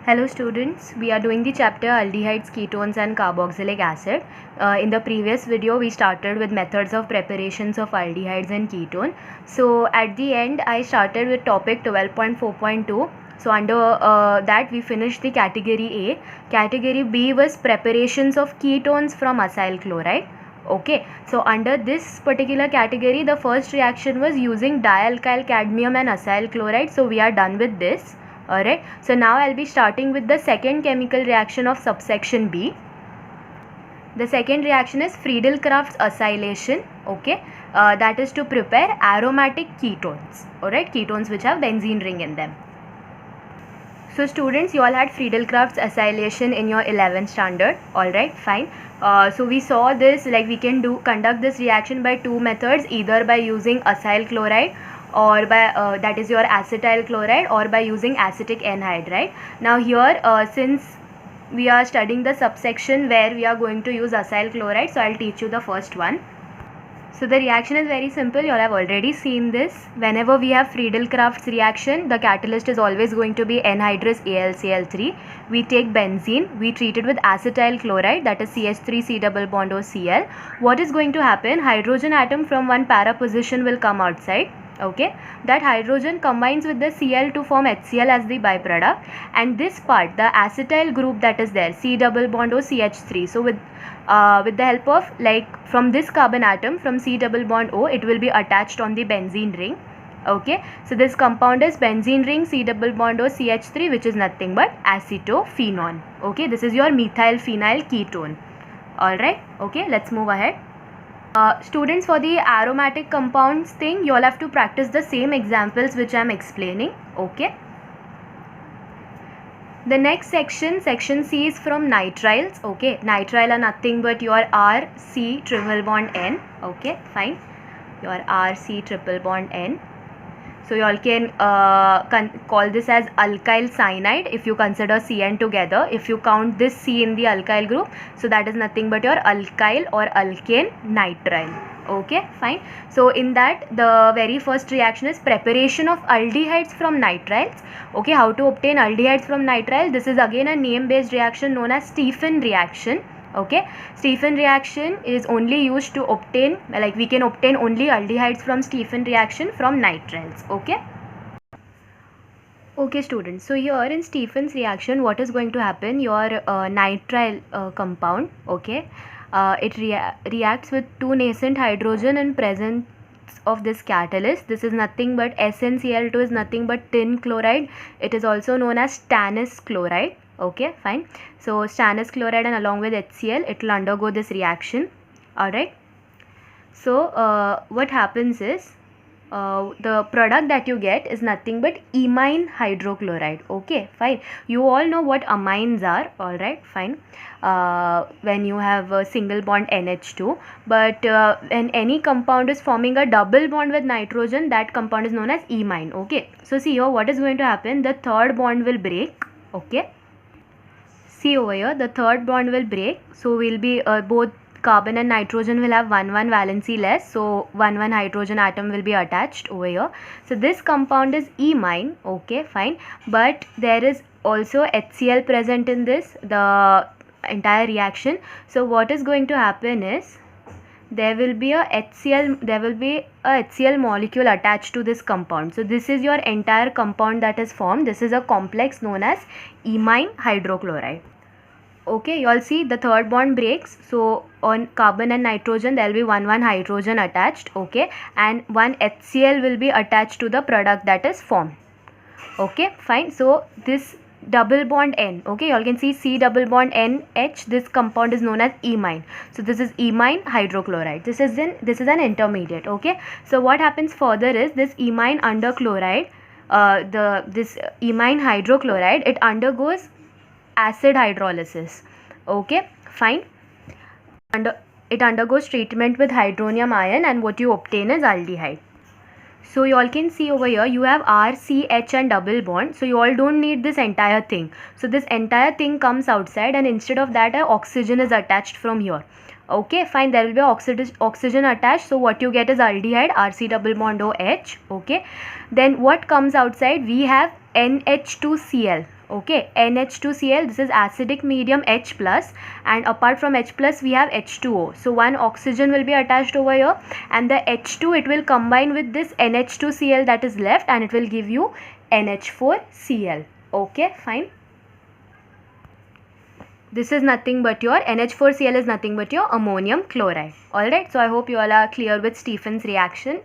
Hello students, we are doing the chapter Aldehydes, Ketones and Carboxylic acid. In the previous video we started with methods of preparations of aldehydes and ketone. So at the end I started with topic 12.4.2. So under that we finished the category A. Category B was preparations of ketones from acyl chloride. Okay, so under this particular category the first reaction was using dialkyl cadmium and acyl chloride. So we are done with this. Alright, so now I'll be starting with the second chemical reaction of subsection B. The second reaction is Friedel-crafts acylation. Okay, that is to prepare aromatic ketones. Alright, ketones which have benzene ring in them. So students, you all had Friedel-crafts acylation in your 11th standard. Alright, fine. So we saw this, like we can conduct this reaction by two methods, either by using acyl chloride or by that is your acetyl chloride, or by using acetic anhydride. Now here since we are studying the subsection where we are going to use acyl chloride, so I'll teach you the first one. So the reaction is very simple. You all have already seen this. Whenever we have Friedel-crafts reaction, the catalyst is always going to be anhydrous AlCl3. We take benzene, we treat it with acetyl chloride, that is CH3 C double bond OCl. What is going to happen? Hydrogen atom from one para position will come outside. Okay, that hydrogen combines with the Cl to form HCl as the byproduct, and this part, the acetyl group that is there, C double bond O CH3. So with the help of, like, from this carbon atom, from C double bond O, it will be attached on the benzene ring. Okay, so this compound is benzene ring C double bond O CH3, which is nothing but acetophenone. Okay, this is your methyl phenyl ketone. Alright, okay, let's move ahead. Students, for the aromatic compounds thing, you all have to practice the same examples which I am explaining. Okay. The next section C, is from nitriles. Okay, nitrile are nothing but your RC triple bond N. Okay, fine. Your RC triple bond N. So you all can call this as alkyl cyanide if you consider CN together. If you count this C in the alkyl group, so that is nothing but your alkyl or alkane nitrile. Okay, fine. So in that, the very first reaction is preparation of aldehydes from nitriles. Okay, how to obtain aldehydes from nitrile? This is again a name based reaction known as Stephen reaction. Okay, Stephen reaction is only used to obtain, like we can obtain only aldehydes from Stephen reaction from nitriles. Okay. Okay students, so here in Stephen's reaction, what is going to happen? Your nitrile compound, okay, it reacts with two nascent hydrogen in presence of this catalyst. This is nothing but SnCl2 is nothing but tin chloride. It is also known as stannous chloride. Okay, fine. So stannous chloride and along with HCl, it will undergo this reaction. Alright. So what happens is, the product that you get is nothing but imine hydrochloride. Okay, fine. You all know what amines are. Alright, fine. When you have a single bond NH2, but when any compound is forming a double bond with nitrogen, that compound is known as imine. Okay, so see here what is going to happen. The third bond will break. Okay, see over here, the third bond will break. So we'll be both carbon and nitrogen will have 1 valency less, so 1 hydrogen atom will be attached over here. So this compound is imine. Okay, fine, but there is also HCl present in this, the entire reaction. So what is going to happen is, there will be a HCl molecule attached to this compound. So this is your entire compound that is formed. This is a complex known as imine hydrochloride. Okay, you all see the third bond breaks. So on carbon and nitrogen there will be 1 hydrogen attached. Okay, and 1 HCl will be attached to the product that is formed. Okay, fine. So this double bond N, okay, you all can see C double bond NH, this compound is known as imine. So this is imine hydrochloride. This is an intermediate. Okay, so what happens further is, this imine underchloride, this imine hydrochloride, it undergoes acid hydrolysis. Okay, fine. It undergoes treatment with hydronium ion, and what you obtain is aldehyde. So you all can see over here, you have R, C, H and double bond. So you all don't need this entire thing. So this entire thing comes outside, and instead of that, an oxygen is attached from here. Okay, fine, there will be oxygen attached. So what you get is aldehyde, RC double bond OH. Okay, then what comes outside? We have NH2Cl. Okay, NH2Cl, this is acidic medium H plus, and apart from H plus we have H2O. So one oxygen will be attached over here, and the H2, it will combine with this NH2Cl that is left, and it will give you NH4Cl. Okay, fine. This is nothing but your NH4Cl is nothing but your ammonium chloride. Alright, so I hope you all are clear with Stephen's reaction.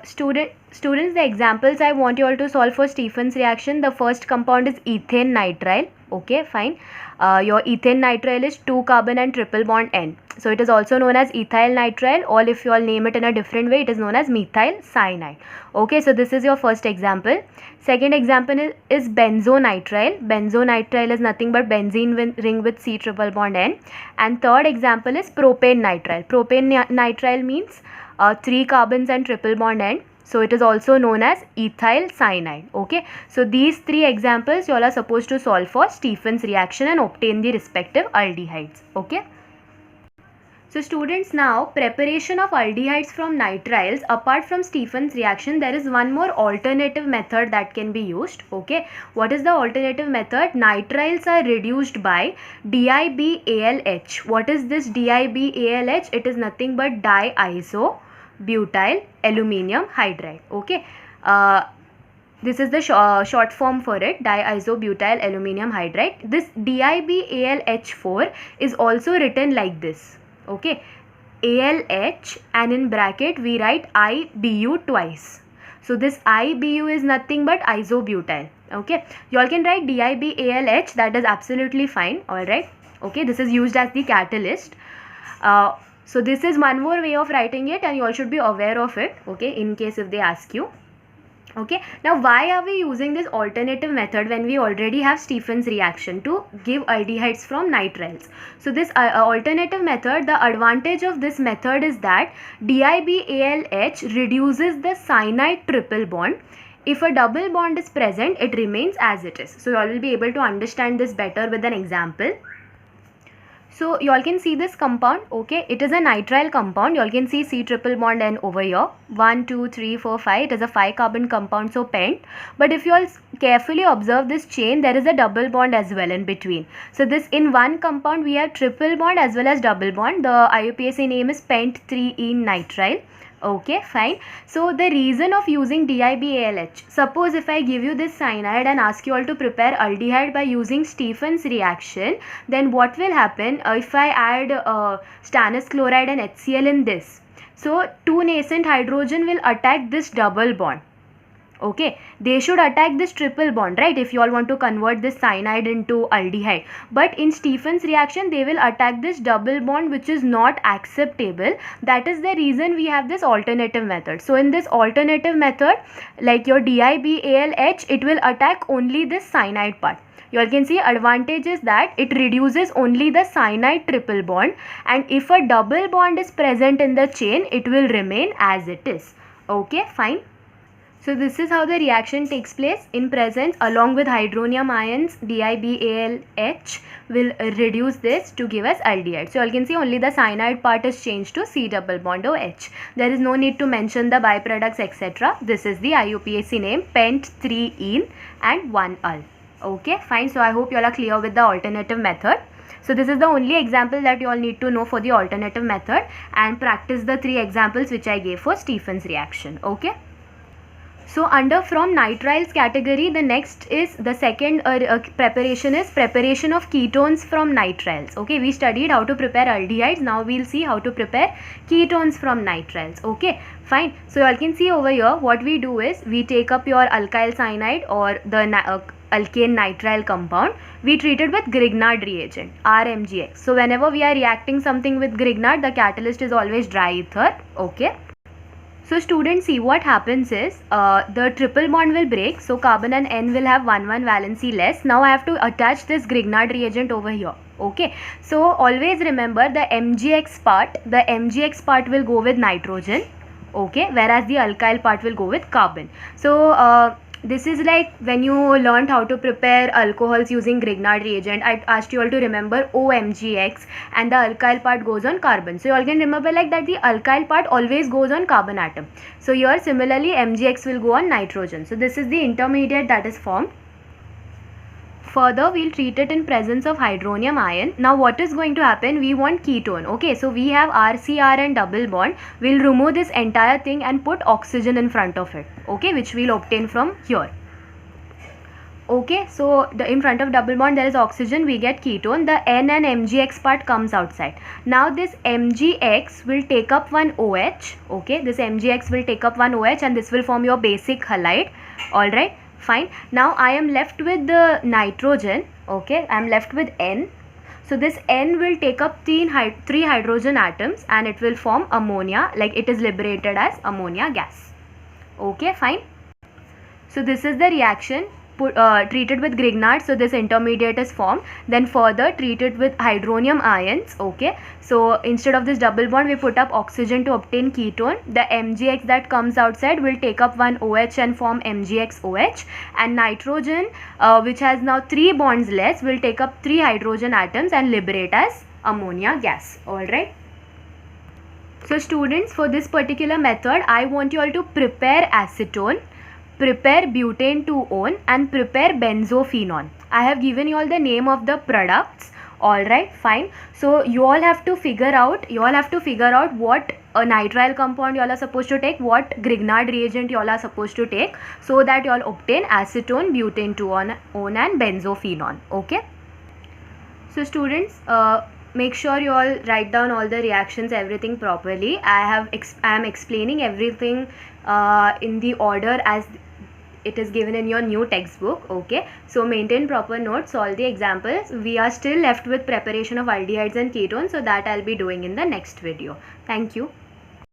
Students, the examples I want you all to solve for Stephen's reaction. The first compound is ethane nitrile. Okay, fine. Your ethane nitrile is 2 carbon and triple bond N. So it is also known as ethyl nitrile, or if you all name it in a different way, it is known as methyl cyanide. Okay, so this is your first example. Second example is benzonitrile. Benzonitrile is nothing but benzene ring with C triple bond N. And third example is propane nitrile. Propane nitrile means 3 carbons and triple bond N. So it is also known as ethyl cyanide. Okay, so these 3 examples you all are supposed to solve for Stephen's reaction and obtain the respective aldehydes. Okay. So students, now preparation of aldehydes from nitriles, apart from Stephen's reaction, there is one more alternative method that can be used. Okay, what is the alternative method? Nitriles are reduced by DIBAL-H. What is this DIBAL-H? It is nothing but diisobutyl aluminium hydride. Okay, this is the short form for it, diisobutyl aluminium hydride. This DIBAL-H4 is also written like this. Okay, ALH, and in bracket we write IBU twice. So this IBU is nothing but isobutyl. Okay, you all can write DIBALH, that is absolutely fine. Alright, okay, this is used as the catalyst. So this is one more way of writing it, and you all should be aware of it, okay, in case if they ask you. Okay, now why are we using this alternative method when we already have Stephen's reaction to give aldehydes from nitriles? So this alternative method, the advantage of this method is that DIBALH reduces the cyanide triple bond. If a double bond is present, it remains as it is. So you all will be able to understand this better with an example. So you all can see this compound. Okay, it is a nitrile compound. You all can see C triple bond N over here. 1, 2, 3, 4, 5. It is a 5 carbon compound, so pent. But if you all carefully observe this chain, there is a double bond as well in between. So this, in one compound we have triple bond as well as double bond. The IUPAC name is pent 3-ene nitrile. Okay, fine. So the reason of using DIBALH, suppose if I give you this cyanide and ask you all to prepare aldehyde by using Stephen's reaction, then what will happen if I add stannous chloride and HCl in this? So 2 nascent hydrogen will attack this double bond. Okay, they should attack this triple bond, right, if you all want to convert this cyanide into aldehyde. But in Stephen's reaction, they will attack this double bond, which is not acceptable. That is the reason we have this alternative method. So in this alternative method, like your DIBALH, it will attack only this cyanide part. You all can see advantage is that it reduces only the cyanide triple bond, and if a double bond is present in the chain, it will remain as it is. Okay, fine. So this is how the reaction takes place. In presence, along with hydronium ions, DIBALH will reduce this to give us aldehyde. So you all can see only the cyanide part is changed to C double bond OH. There is no need to mention the byproducts, etc. This is the IUPAC name, pent 3-ene and 1-ul. Okay, fine. So I hope you all are clear with the alternative method. So this is the only example that you all need to know for the alternative method, and practice the 3 examples which I gave for Stephen's reaction. Okay. So under from nitriles category, the next is the second preparation is preparation of ketones from nitriles. Okay, we studied how to prepare aldehydes. Now we'll see how to prepare ketones from nitriles. Okay, fine. So you all can see over here, what we do is we take up your alkyl cyanide or the alkane nitrile compound. We treat it with Grignard reagent, RMGX. So whenever we are reacting something with Grignard, the catalyst is always dry ether. Okay. So students, see what happens is the triple bond will break. So carbon and N will have 1-1 valency less. Now I have to attach this Grignard reagent over here. Okay. So always remember the MgX part. The MgX part will go with nitrogen. Okay. Whereas the alkyl part will go with carbon. So this is like when you learned how to prepare alcohols using Grignard reagent. I asked you all to remember OMgX and the alkyl part goes on carbon. So you all can remember like that the alkyl part always goes on carbon atom. So here similarly MgX will go on nitrogen. So this is the intermediate that is formed. further we'll treat it in presence of hydronium ion. Now what is going to happen? We want ketone. Okay, so we have RCR and double bond. We'll remove this entire thing and put oxygen in front of it, okay, which we'll obtain from here. Okay, so in front of double bond there is oxygen, we get ketone. The N and MgX part comes outside. Now this MgX will take up one OH. Okay, this MgX will take up one OH and this will form your basic halide. Alright, fine. Now I am left with the nitrogen. Okay, I am left with N. So this N will take up three hydrogen atoms and it will form ammonia, like it is liberated as ammonia gas. Okay, fine. So this is the reaction. Treated with Grignard, so this intermediate is formed. Then further treated with hydronium ions. Okay, so instead of this double bond we put up oxygen to obtain ketone. The MgX that comes outside will take up one OH and form MgXOH, and nitrogen which has now 3 bonds less will take up 3 hydrogen atoms and liberate as ammonia gas. Alright. So students, for this particular method I want you all to prepare acetone, prepare butane 2-one and prepare benzophenone. I have given you all the name of the products. Alright, fine. So you all have to figure out what a nitrile compound you all are supposed to take, what Grignard reagent you all are supposed to take, so that you all obtain acetone, butane 2-one and benzophenone. Okay. So students, make sure you all write down all the reactions, everything properly. I am explaining everything in the order as it is given in your new textbook. Okay, so maintain proper notes, solve the examples. We are still left with preparation of aldehydes and ketones, so that I'll be doing in the next video. Thank you.